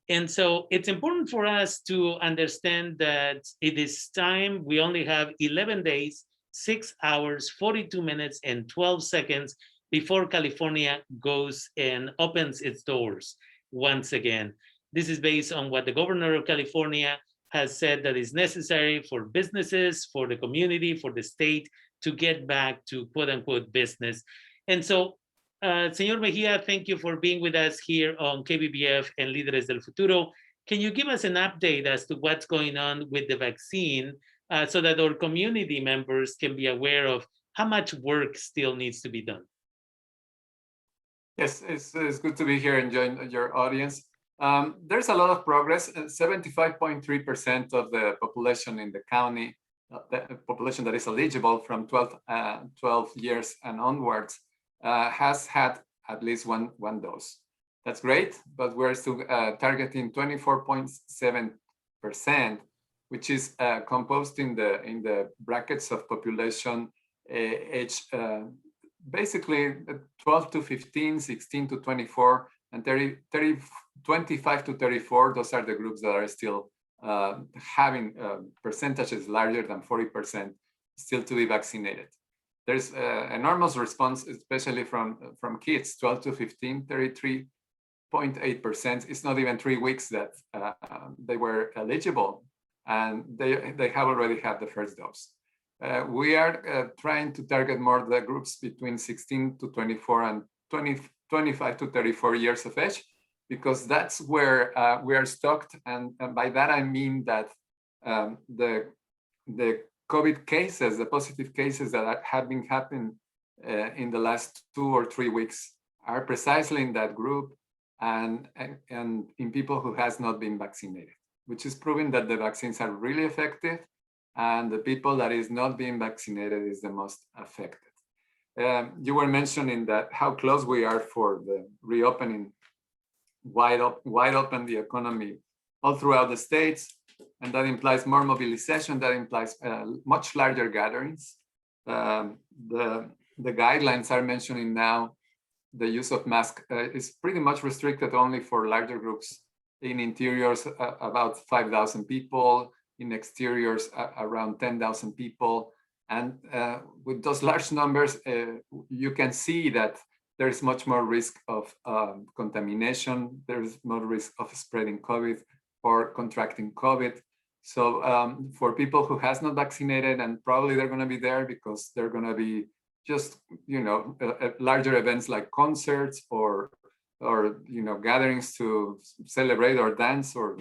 And so it's important for us to understand that it is time. We only have 11 days, 6 hours, 42 minutes, and 12 seconds before California goes and opens its doors once again. This is based on what the governor of California has said that is necessary for businesses, for the community, for the state to get back to quote unquote business. And so Señor Mejia, thank you for being with us here on KBBF and Líderes del Futuro. Can you give us an update as to what's going on with the vaccine so that our community members can be aware of how much work still needs to be done? Yes, it's good to be here and join your audience. There's a lot of progress. 75.3% of the population in the county, the population that is eligible from 12 years and onwards, has had at least one dose. That's great, but we're still targeting 24.7%, which is composed in the brackets of population age basically 12 to 15, 16 to 24, and 25 to 34. Those are the groups that are still having percentages larger than 40% still to be vaccinated. There's enormous response, especially from kids, 12 to 15, 33.8%. It's not even 3 weeks that they were eligible, and they have already had the first dose. We are trying to target more the groups between 16 to 24 and 25 to 34 years of age, because that's where we are stocked. And by that, I mean that the COVID cases, the positive cases that have been happening in the last 2 or 3 weeks are precisely in that group and in people who has not been vaccinated, which is proving that the vaccines are really effective, and the people that is not being vaccinated is the most affected. You were mentioning that how close we are for the reopening, wide open the economy all throughout the states. And that implies more mobilization, that implies much larger gatherings. The guidelines are mentioning now the use of masks is pretty much restricted only for larger groups. In interiors, about 5,000 people, in exteriors, around 10,000 people. And with those large numbers, you can see that there's much more risk of contamination. There's more risk of spreading COVID or contracting COVID. So for people who has not vaccinated, and probably they're going to be there because they're going to be just, larger events like concerts or gatherings to celebrate or dance or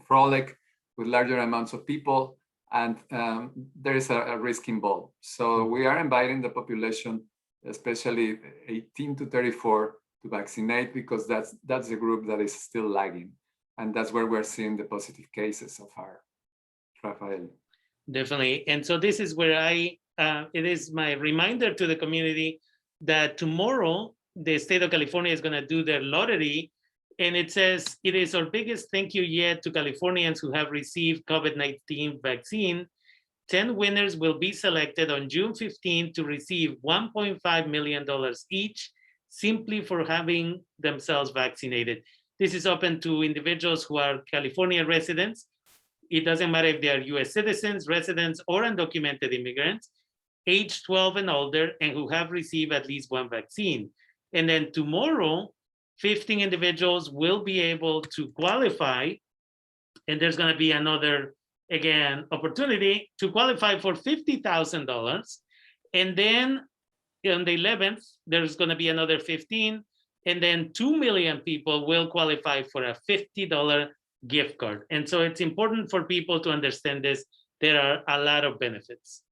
frolic with larger amounts of people, and there is a risk involved. So we are inviting the population, especially 18 to 34, to vaccinate, because that's the group that is still lagging. And that's where we're seeing the positive cases so far. Rafael. Definitely. And so this is where it is my reminder to the community that tomorrow, the state of California is going to do their lottery. And it says, it is our biggest thank you yet to Californians who have received COVID-19 vaccine. 10 winners will be selected on June 15 to receive $1.5 million each, simply for having themselves vaccinated. This is open to individuals who are California residents. It doesn't matter if they are US citizens, residents, or undocumented immigrants, age 12 and older, and who have received at least one vaccine. And then tomorrow, 15 individuals will be able to qualify, and there's going to be another, again, opportunity to qualify for $50,000. And then on the 11th, there's going to be another 15, and then 2 million people will qualify for a $50 gift card. And so it's important for people to understand this. There are a lot of benefits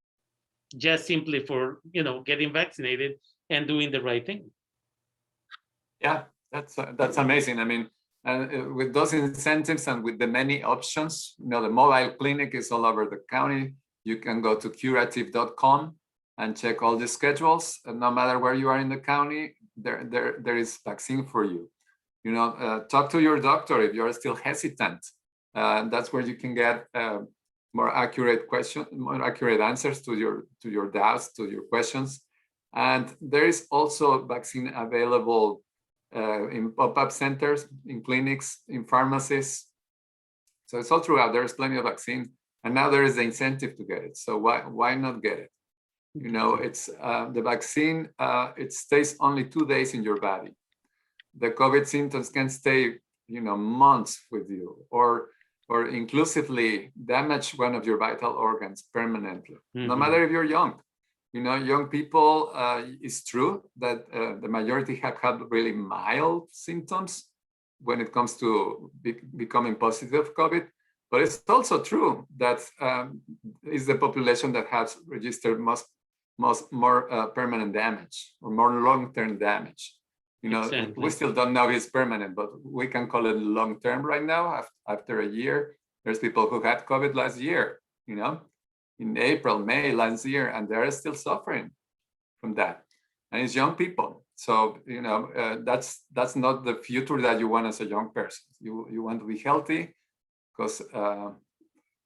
just simply for, getting vaccinated and doing the right thing. Yeah, that's amazing. I mean, and with those incentives and with the many options, the mobile clinic is all over the county. You can go to curative.com and check all the schedules. And no matter where you are in the county, there is vaccine for you. Talk to your doctor if you're still hesitant. That's where you can get more accurate answers to your doubts, to your questions. And there is also vaccine available in pop-up centers, in clinics, in pharmacies. So it's all throughout. There's plenty of vaccine, and now there is the incentive to get it. So why not get it? You know, it's the vaccine. It stays only 2 days in your body. The COVID symptoms can stay, you know, months with you, or inclusively damage one of your vital organs permanently. No matter if you're young. You know, young people. It's true that the majority have had really mild symptoms when it comes to becoming positive of COVID. But it's also true that is the population that has registered more permanent damage or more long-term damage. You know, Exactly. We still don't know if it's permanent, but we can call it long-term right now. After a year, there's people who had COVID last year, you know, in April, May last year, and they're still suffering from that. And it's young people. So, you know, that's not the future that you want as a young person. You want to be healthy because,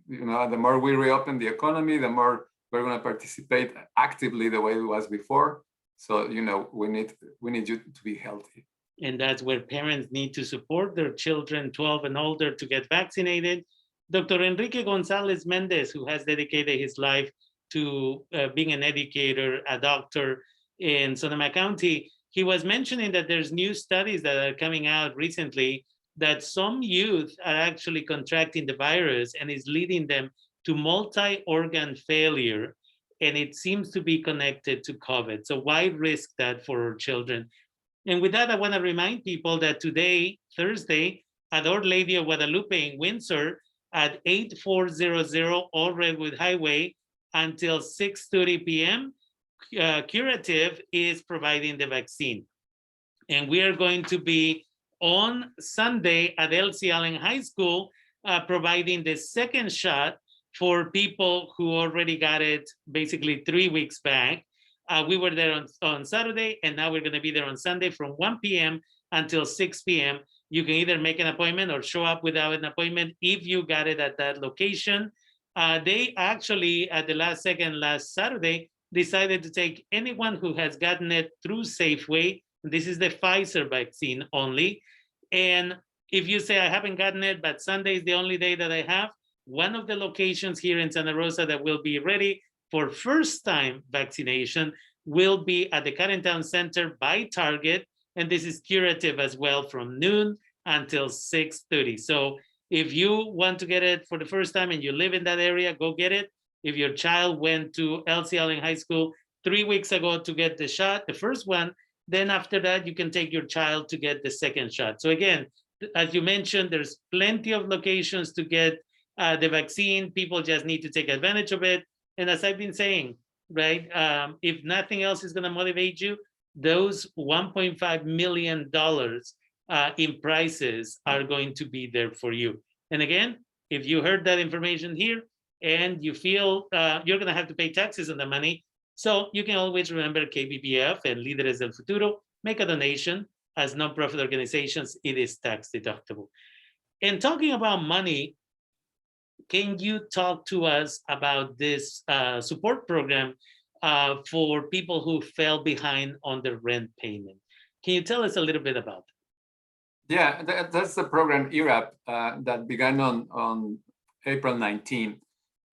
you know, the more we reopen the economy, the more we're going to participate actively the way it was before. So, you know, we need you to be healthy. And that's where parents need to support their children 12 and older to get vaccinated. Dr. Enrique Gonzalez Mendez, who has dedicated his life to being an educator, a doctor in Sonoma County, he was mentioning that there's new studies that are coming out recently that some youth are actually contracting the virus and is leading them to multi-organ failure. And it seems to be connected to COVID. So why risk that for our children? And with that, I want to remind people that today, Thursday, at Our Lady of Guadalupe in Windsor at 8400 Old Redwood Highway until 6:30 p.m., Curative is providing the vaccine. And we are going to be on Sunday at LC Allen High School providing the second shot for people who already got it basically 3 weeks back. We were there on Saturday, and now we're going to be there on Sunday from 1 p.m. until 6 p.m. You can either make an appointment or show up without an appointment if you got it at that location. They actually, at the last second, last Saturday, decided to take anyone who has gotten it through Safeway. This is the Pfizer vaccine only. And if you say, I haven't gotten it, but Sunday is the only day that I have, one of the locations here in Santa Rosa that will be ready for first-time vaccination will be at the Karen Town Center by Target, and this is Curative as well from noon until 6:30. So if you want to get it for the first time and you live in that area, go get it. If your child went to LC Allen High School 3 weeks ago to get the shot, the first one, then after that, you can take your child to get the second shot. So again, as you mentioned, there's plenty of locations to get the vaccine. People just need to take advantage of it. And as I've been saying, right, if nothing else is going to motivate you, those $1.5 million in prizes are going to be there for you. And again, if you heard that information here and you feel you're going to have to pay taxes on the money, so you can always remember KBBF and Lideres del Futuro, make a donation. As nonprofit organizations, it is tax deductible. And talking about money, can you talk to us about this support program for people who fell behind on their rent payment? Can you tell us a little bit about that? Yeah, that's the program ERAP that began on April 19.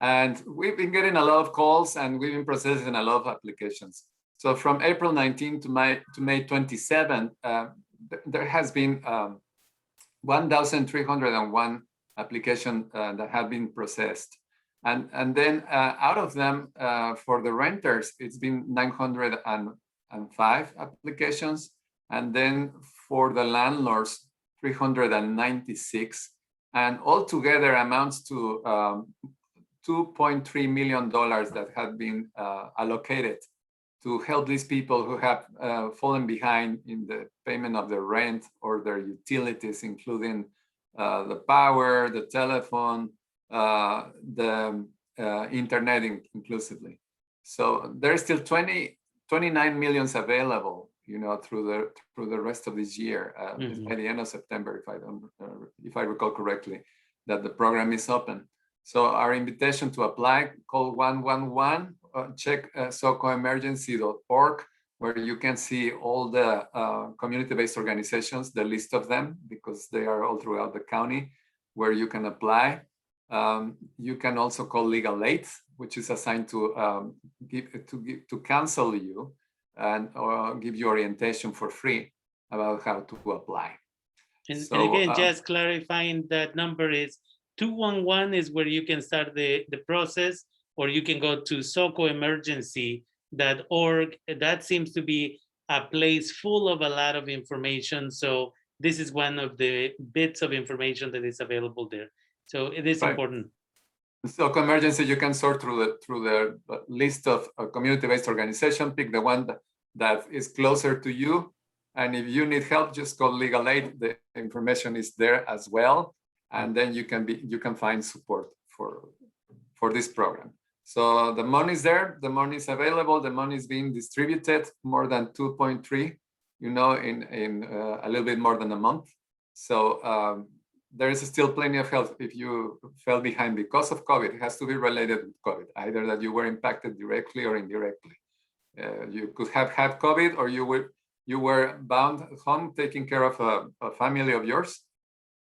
And we've been getting a lot of calls and we've been processing a lot of applications. So from April 19 to May 27, there has been 1,301 applications that have been processed. And then out of them, for the renters, it's been 905 applications. And then for the landlords, 396. And altogether amounts to $2.3 million that have been allocated to help these people who have fallen behind in the payment of their rent or their utilities, including the power, the telephone, the internet inclusively. So there's still 29 millions available, you know, through the rest of this year, by the end of September, if I recall correctly, that the program is open. So our invitation to apply, call 111, check socoemergency.org where you can see all the community-based organizations, the list of them, because they are all throughout the county, where you can apply. You can also call legal aid, which is assigned to counsel you and give you orientation for free about how to apply. And again, just clarifying, that number is 211 is where you can start the process, or you can go to socoemergency.org. That seems to be a place full of a lot of information. So this is one of the bits of information that is available there. So it is important. SOCO Emergency, you can sort through the list of community-based organization, pick the one that is closer to you. And if you need help, just call legal aid. The information is there as well. And then you can find support for this program. So the money is there, the money is available, the money is being distributed, more than 2.3, in a little bit more than a month. So there is still plenty of help if you fell behind because of COVID. It has to be related with COVID, either that you were impacted directly or indirectly. You could have had COVID, or you were bound at home taking care of a family of yours,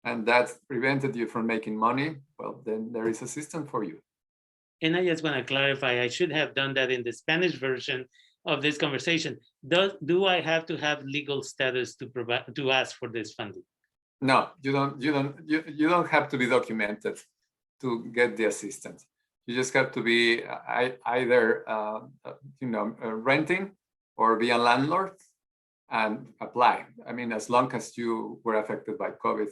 and that prevented you from making money. Well, then there is assistance for you. And I just want to clarify, I should have done that in the Spanish version of this conversation. Do I have to have legal status to ask for this funding? No, you don't have to be documented to get the assistance. You just have to be either renting or be a landlord and apply. I mean, as long as you were affected by COVID,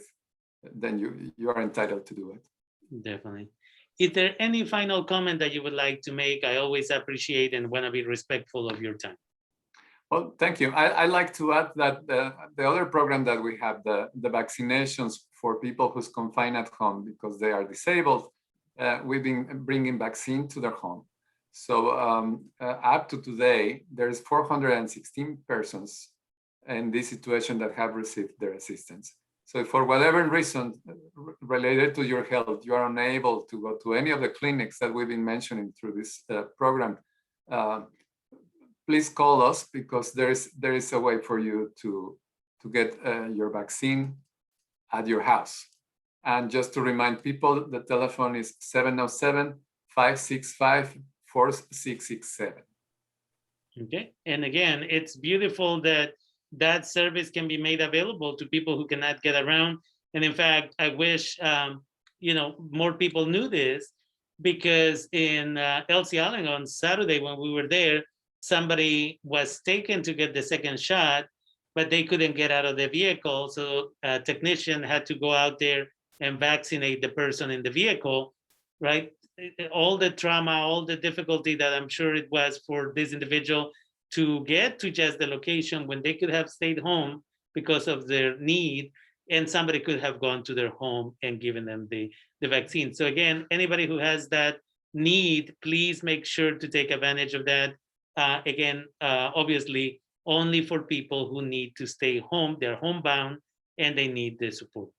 then you are entitled to do it. Definitely. Is there any final comment that you would like to make? I always appreciate and want to be respectful of your time. Well, thank you. I like to add that the other program that we have, the vaccinations for people who's confined at home because they are disabled, we've been bringing vaccine to their home. So up to today, there's 416 persons in this situation that have received their assistance. So if for whatever reason related to your health, you are unable to go to any of the clinics that we've been mentioning through this program, please call us, because there is a way for you to get your vaccine at your house. And just to remind people, the telephone is 707-565-4667. Okay, and again, it's beautiful that service can be made available to people who cannot get around. And in fact, I wish more people knew this, because in El Cielo on Saturday when we were there, somebody was taken to get the second shot, but they couldn't get out of the vehicle. So a technician had to go out there and vaccinate the person in the vehicle, right? All the trauma, all the difficulty that I'm sure it was for this individual to get to just the location when they could have stayed home because of their need, and somebody could have gone to their home and given them the vaccine. So again, anybody who has that need, please make sure to take advantage of that. Obviously, only for people who need to stay home, they're homebound, and they need the support.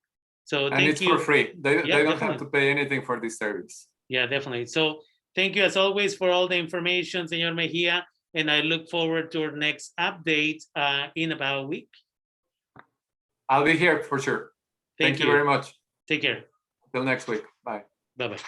So and it's for free. They don't have to pay anything for this service. Yeah, definitely. So thank you as always for all the information, Senor Mejia, and I look forward to our next update in about a week. I'll be here for sure. Thank you very much. Take care. Till next week. Bye. Bye-bye.